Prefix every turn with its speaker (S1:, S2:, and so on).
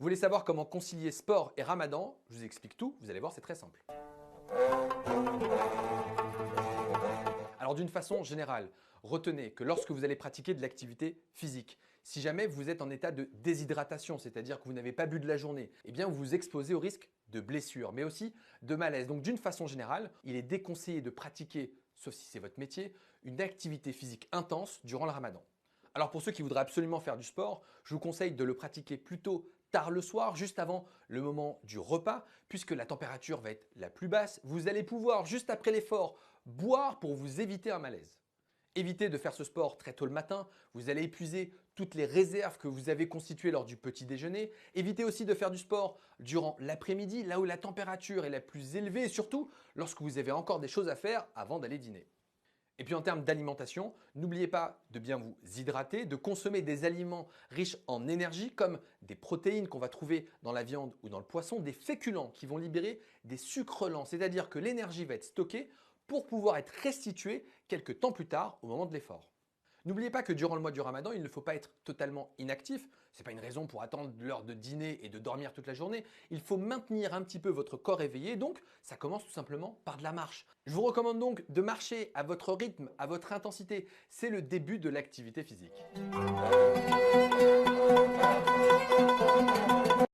S1: voulez savoir comment concilier sport et ramadan? Je vous explique tout, vous allez voir, c'est très simple. Alors d'une façon générale, retenez que lorsque vous allez pratiquer de l'activité physique, si jamais vous êtes en état de déshydratation, c'est-à-dire que vous n'avez pas bu de la journée, eh bien vous vous exposez au risque de blessure, mais aussi de malaise. Donc d'une façon générale, il est déconseillé de pratiquer, sauf si c'est votre métier, une activité physique intense durant le ramadan. Alors pour ceux qui voudraient absolument faire du sport, je vous conseille de le pratiquer plutôt tard le soir, juste avant le moment du repas, puisque la température va être la plus basse. Vous allez pouvoir, juste après l'effort, boire pour vous éviter un malaise. Évitez de faire ce sport très tôt le matin, vous allez épuiser toutes les réserves que vous avez constituées lors du petit déjeuner. Évitez aussi de faire du sport durant l'après-midi, là où la température est la plus élevée et surtout lorsque vous avez encore des choses à faire avant d'aller dîner. Et puis en termes d'alimentation, n'oubliez pas de bien vous hydrater, de consommer des aliments riches en énergie comme des protéines qu'on va trouver dans la viande ou dans le poisson, des féculents qui vont libérer des sucres lents, c'est-à-dire que l'énergie va être stockée pour pouvoir être restituée quelques temps plus tard au moment de l'effort. N'oubliez pas que durant le mois du ramadan, il ne faut pas être totalement inactif. Ce n'est pas une raison pour attendre l'heure de dîner et de dormir toute la journée. Il faut maintenir un petit peu votre corps éveillé, donc ça commence tout simplement par de la marche. Je vous recommande donc de marcher à votre rythme, à votre intensité. C'est le début de l'activité physique.